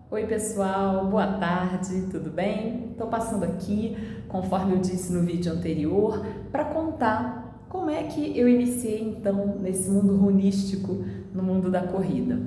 Oi pessoal, boa tarde, tudo bem? Estou passando aqui, conforme eu disse no vídeo anterior, para contar como é que eu iniciei então nesse mundo runístico, no mundo da corrida.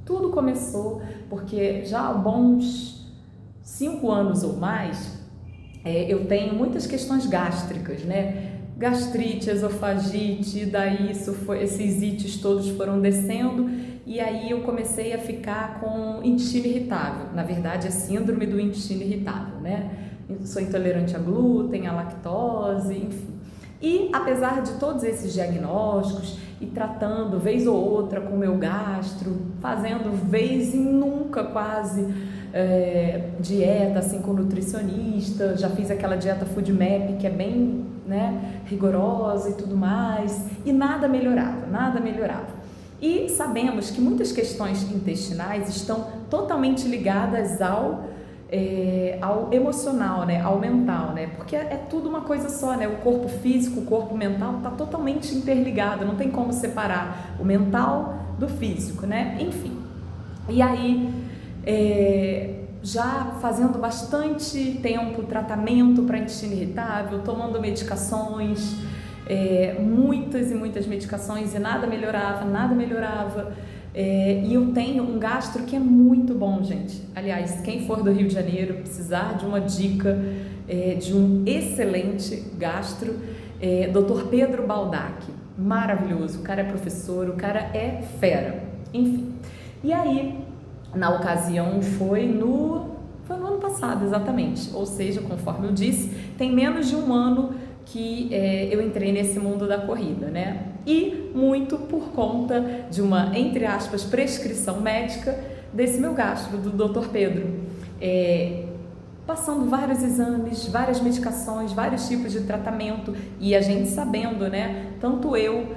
Tudo começou porque já há bons 5 anos ou mais eu tenho muitas questões gástricas, né? Gastrite, esofagite, daí esses ites todos foram descendo e aí eu comecei a ficar com intestino irritável. Na verdade, é síndrome do intestino irritável, né? Eu sou intolerante a glúten, a lactose, enfim. E apesar de todos esses diagnósticos e tratando vez ou outra com o meu gastro, fazendo vez e nunca quase dieta assim com nutricionista, já fiz aquela dieta FoodMap que é bem, né, rigorosa e tudo mais, e nada melhorava, nada melhorava. E sabemos que muitas questões intestinais estão totalmente ligadas ao emocional, né, ao mental, né, porque é tudo uma coisa só, né, o corpo físico, o corpo mental está totalmente interligado, não tem como separar o mental do físico, né, enfim. E aí, já fazendo bastante tempo tratamento para intestino irritável, tomando medicações, muitas e muitas medicações e nada melhorava, nada melhorava. E eu tenho um gastro que é muito bom, gente. Aliás, quem for do Rio de Janeiro, precisar de uma dica de um excelente gastro, Dr. Pedro Baldac, maravilhoso, o cara é professor, o cara é fera, enfim. E aí, na ocasião foi no ano passado, exatamente, ou seja, conforme eu disse, tem menos de um ano que eu entrei nesse mundo da corrida, né? E muito por conta de uma, entre aspas, prescrição médica desse meu gastro, do Dr. Pedro. Passando vários exames, várias medicações, vários tipos de tratamento e a gente sabendo, né, tanto eu,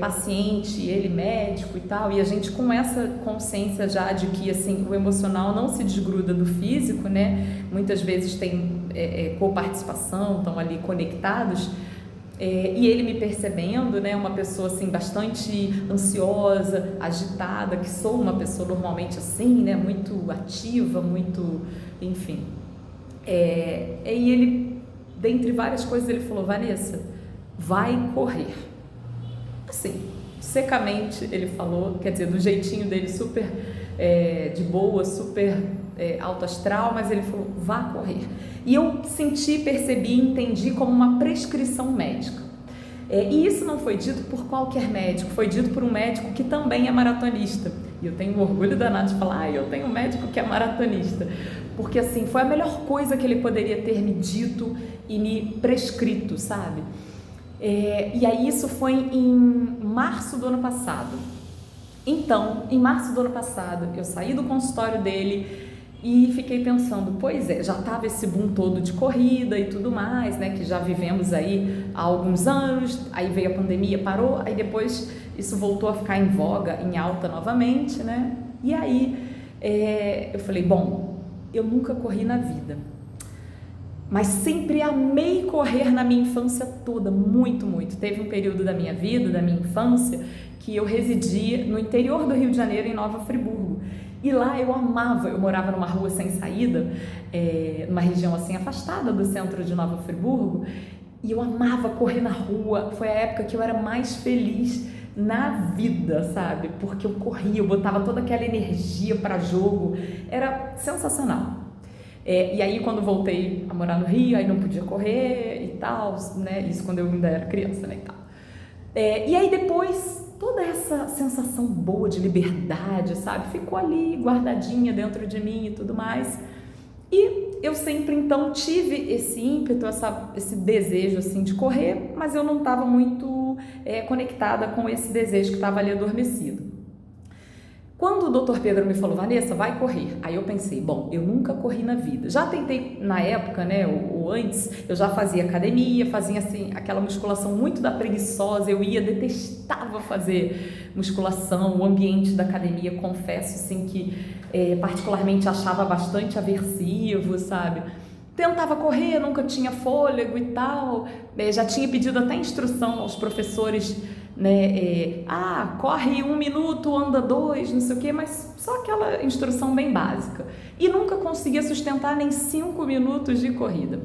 paciente, ele médico e tal, e a gente com essa consciência já de que assim, o emocional não se desgruda do físico, né, muitas vezes tem coparticipação, estão ali conectados, e ele me percebendo, né, uma pessoa assim bastante ansiosa, agitada, que sou uma pessoa normalmente assim, né, muito ativa, muito, enfim. E ele, dentre várias coisas, ele falou: Vanessa, vai correr. Assim, secamente ele falou, quer dizer, do jeitinho dele, super de boa, super alto astral, mas ele falou: vá correr. E eu senti, percebi, entendi como uma prescrição médica. E isso não foi dito por qualquer médico, foi dito por um médico que também é maratonista. E eu tenho orgulho danado de falar: eu tenho um médico que é maratonista. Porque assim, foi a melhor coisa que ele poderia ter me dito e me prescrito, sabe? E aí isso foi em março do ano passado. Então, em março do ano passado, eu saí do consultório dele e fiquei pensando, pois já estava esse boom todo de corrida e tudo mais, né, que já vivemos aí há alguns anos, aí veio a pandemia, parou, aí depois isso voltou a ficar em voga, em alta novamente, né, e aí eu falei, bom, eu nunca corri na vida, mas sempre amei correr na minha infância toda, muito, muito. Teve um período da minha vida, da minha infância, que eu residia no interior do Rio de Janeiro, em Nova Friburgo. E lá eu amava, eu morava numa rua sem saída, numa região assim afastada do centro de Nova Friburgo, e eu amava correr na rua. Foi a época que eu era mais feliz na vida, sabe? Porque eu corria, eu botava toda aquela energia para jogo, era sensacional. E aí quando voltei a morar no Rio, aí não podia correr e tal, né? Isso quando eu ainda era criança, né? E tal. E aí depois toda essa sensação boa de liberdade, sabe? Ficou ali guardadinha dentro de mim e tudo mais. E eu sempre então tive esse ímpeto, esse desejo assim de correr, mas eu não estava muito conectada com esse desejo que estava ali adormecido. Quando o Dr. Pedro me falou, Vanessa, vai correr, aí eu pensei, bom, eu nunca corri na vida. Já tentei na época, né, ou antes, eu já fazia academia, fazia assim, aquela musculação muito da preguiçosa, eu ia, detestava fazer musculação, o ambiente da academia, confesso assim que particularmente achava bastante aversivo, sabe? Tentava correr, nunca tinha fôlego e tal, já tinha pedido até instrução aos professores né? Corre 1 minuto, anda 2, não sei o quê, mas só aquela instrução bem básica. E nunca conseguia sustentar nem 5 minutos de corrida.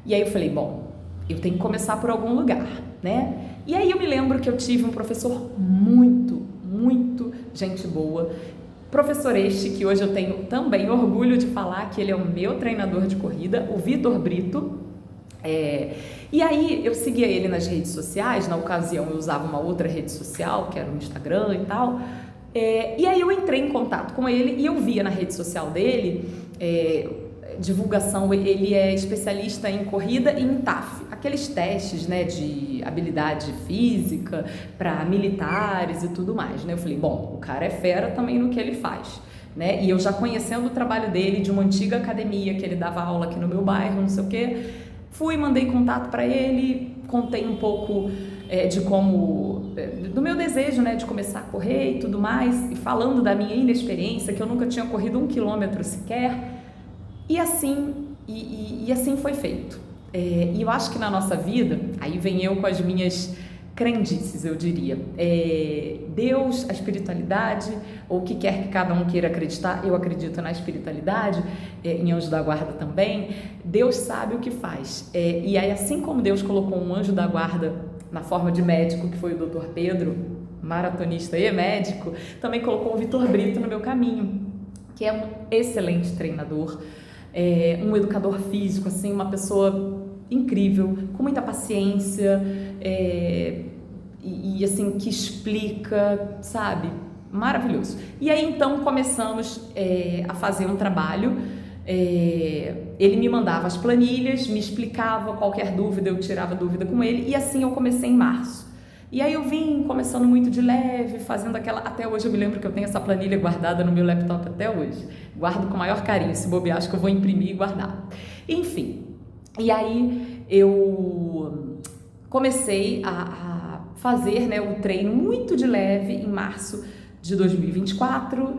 E aí eu falei, bom, eu tenho que começar por algum lugar, né? E aí eu me lembro que eu tive um professor muito gente boa, professor este que hoje eu tenho também orgulho de falar que ele é o meu treinador de corrida, o Vitor Brito. E aí eu seguia ele nas redes sociais, na ocasião eu usava uma outra rede social, que era o Instagram e tal, e aí eu entrei em contato com ele e eu via na rede social dele divulgação, ele é especialista em corrida e em TAF, aqueles testes, né, de habilidade física para militares e tudo mais, né? Eu falei, bom, o cara é fera também no que ele faz, né? E eu já conhecendo o trabalho dele, de uma antiga academia que ele dava aula aqui no meu bairro, não sei o quê, mandei contato para ele, contei um pouco de como, do meu desejo, né, de começar a correr e tudo mais, e falando da minha inexperiência, que eu nunca tinha corrido 1 quilômetro sequer. E assim foi feito. E eu acho que na nossa vida, aí vem eu com as minhas crendices, eu diria. Deus, a espiritualidade, ou o que quer que cada um queira acreditar, eu acredito na espiritualidade, em anjo da guarda também. Deus sabe o que faz. E aí, assim como Deus colocou um anjo da guarda na forma de médico, que foi o Dr. Pedro, maratonista e médico, também colocou o Vitor Brito no meu caminho, que é um excelente treinador, um educador físico, assim, uma pessoa incrível, com muita paciência, e assim, que explica, sabe? Maravilhoso. E aí, então, começamos a fazer um trabalho. Ele me mandava as planilhas, me explicava qualquer dúvida, eu tirava dúvida com ele, e assim eu comecei em março. E aí eu vim começando muito de leve, fazendo aquela... Até hoje eu me lembro que eu tenho essa planilha guardada no meu laptop até hoje. Guardo com o maior carinho, se bobear, acho que eu vou imprimir e guardar. Enfim, e aí eu comecei a fazer, né, o treino muito de leve em março de 2024.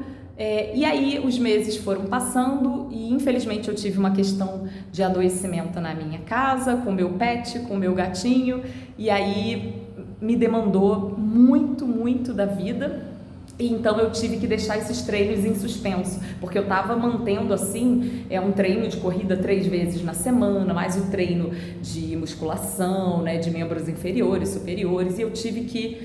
E aí os meses foram passando e infelizmente eu tive uma questão de adoecimento na minha casa, com o meu pet, com o meu gatinho, e aí me demandou muito da vida, e então eu tive que deixar esses treinos em suspenso, porque eu estava mantendo assim, um treino de corrida 3 vezes na semana, mais o treino de musculação, né, de membros inferiores, superiores, e eu tive que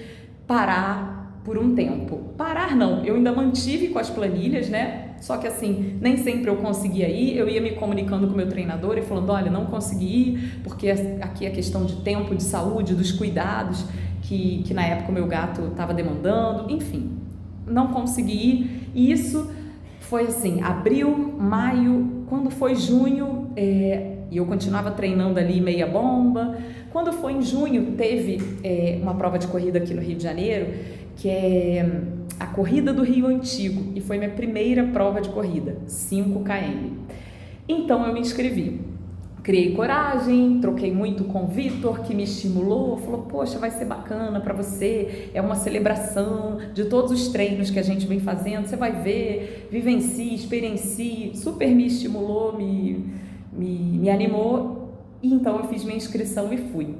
parar por um tempo. Parar não, eu ainda mantive com as planilhas, né? Só que assim, nem sempre eu conseguia ir, eu ia me comunicando com o meu treinador e falando, olha, não consegui ir, porque aqui é questão de tempo, de saúde, dos cuidados que na época o meu gato estava demandando, enfim, não consegui ir. E isso foi assim, abril, maio, quando foi junho, e eu continuava treinando ali meia bomba. Quando foi em junho, teve uma prova de corrida aqui no Rio de Janeiro, que é a Corrida do Rio Antigo, e foi minha primeira prova de corrida, 5 km. Então eu me inscrevi, criei coragem, troquei muito com o Vitor, que me estimulou, falou, poxa, vai ser bacana para você, é uma celebração de todos os treinos que a gente vem fazendo, você vai ver, vivencie, experiencie, super me estimulou, me animou, e então eu fiz minha inscrição e fui.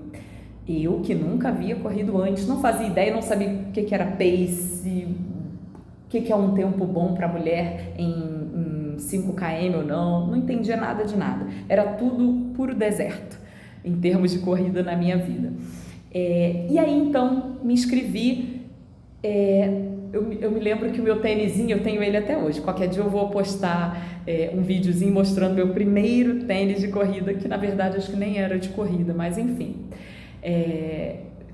Eu, que nunca havia corrido antes, não fazia ideia, não sabia o que era pace, o que é um tempo bom para mulher em 5 km ou não entendia nada de nada. Era tudo puro deserto, em termos de corrida na minha vida. E aí, então, me inscrevi. Eu me lembro que o meu tênisinho, eu tenho ele até hoje. Qualquer dia eu vou postar um videozinho mostrando meu primeiro tênis de corrida, que na verdade acho que nem era de corrida, mas enfim.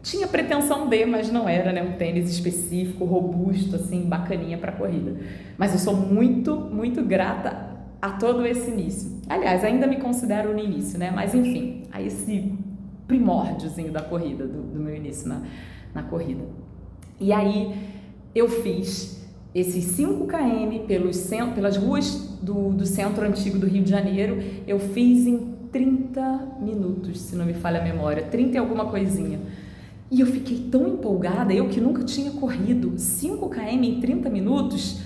Tinha pretensão de, mas não era, né, um tênis específico, robusto, assim, bacaninha para corrida. Mas eu sou muito grata a todo esse início. Aliás, ainda me considero no início, né? Mas enfim, a esse primórdiozinho da corrida, do meu início na corrida. E aí eu fiz esses 5 km pelas ruas do centro antigo do Rio de Janeiro. Eu fiz em 30 minutos, se não me falha a memória, 30 e alguma coisinha. E eu fiquei tão empolgada, eu que nunca tinha corrido 5 km em 30 minutos,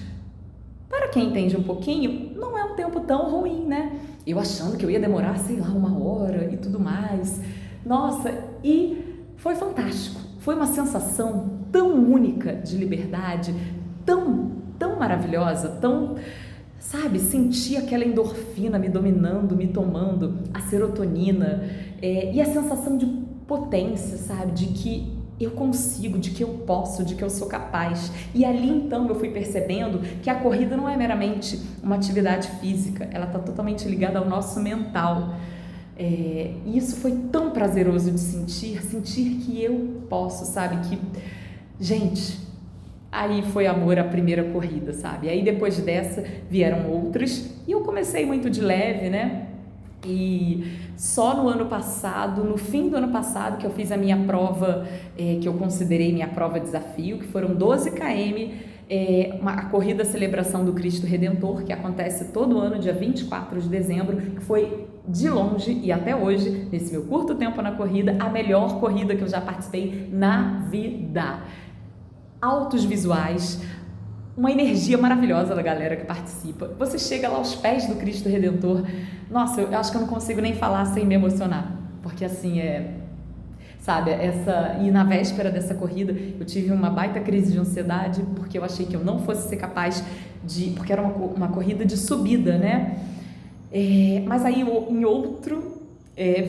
para quem entende um pouquinho, não é um tempo tão ruim, né? Eu achando que eu ia demorar, sei lá, 1 hora e tudo mais. Nossa, e foi fantástico. foi uma sensação tão única de liberdade, tão maravilhosa, sabe, sentir aquela endorfina me dominando, me tomando, a serotonina, e a sensação de potência, sabe, de que eu consigo, de que eu posso, de que eu sou capaz. E ali então eu fui percebendo que a corrida não é meramente uma atividade física, ela está totalmente ligada ao nosso mental. E isso foi tão prazeroso de sentir que eu posso, sabe, que, gente, aí foi amor à primeira corrida, sabe, aí depois dessa vieram outras, e eu comecei muito de leve, né, e só no ano passado, no fim do ano passado, que eu fiz a minha prova, que eu considerei minha prova desafio, que foram 12 km, a corrida Celebração do Cristo Redentor, que acontece todo ano, dia 24 de dezembro, que foi de longe e até hoje, nesse meu curto tempo na corrida, a melhor corrida que eu já participei na vida. Altos visuais, uma energia maravilhosa da galera que participa. Você chega lá aos pés do Cristo Redentor, nossa, eu acho que eu não consigo nem falar sem me emocionar, porque assim, sabe, e na véspera dessa corrida eu tive uma baita crise de ansiedade, porque eu achei que eu não fosse ser capaz porque era uma corrida de subida, né? Mas aí em outro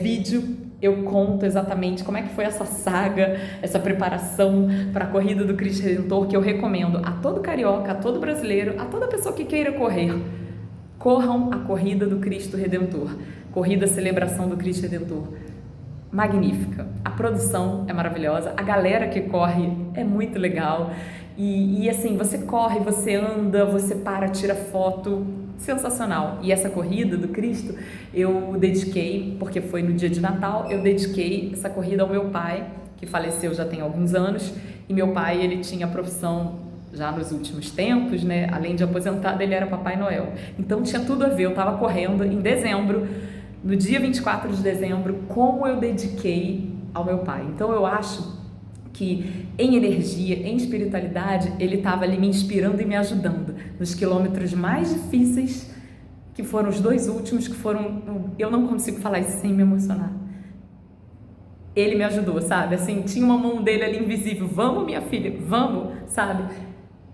vídeo eu conto exatamente como é que foi essa saga, essa preparação para a corrida do Cristo Redentor, que eu recomendo a todo carioca, a todo brasileiro, a toda pessoa que queira correr. Corram a corrida do Cristo Redentor, corrida Celebração do Cristo Redentor. Magnífica, a produção é maravilhosa, a galera que corre é muito legal e assim, você corre, você anda, você para, tira foto, sensacional. E essa corrida do Cristo eu dediquei, porque foi no dia de Natal, eu dediquei essa corrida ao meu pai, que faleceu já tem alguns anos, e meu pai, ele tinha a profissão já nos últimos tempos, né, além de aposentado, ele era Papai Noel, então tinha tudo a ver. Eu tava correndo em dezembro, no dia 24 de dezembro, como eu dediquei ao meu pai. Então eu acho que em energia, em espiritualidade, ele estava ali me inspirando e me ajudando nos quilômetros mais difíceis, que foram os 2 últimos, que foram, eu não consigo falar isso sem me emocionar. Ele me ajudou, sabe, assim, tinha uma mão dele ali invisível, vamos minha filha, vamos, sabe,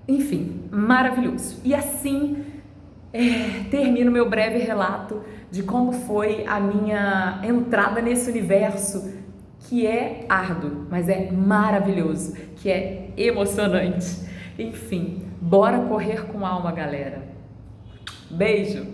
enfim, maravilhoso. E assim termino meu breve relato de como foi a minha entrada nesse universo que é árduo, mas é maravilhoso, que é emocionante. Enfim, bora correr com alma, galera. Beijo!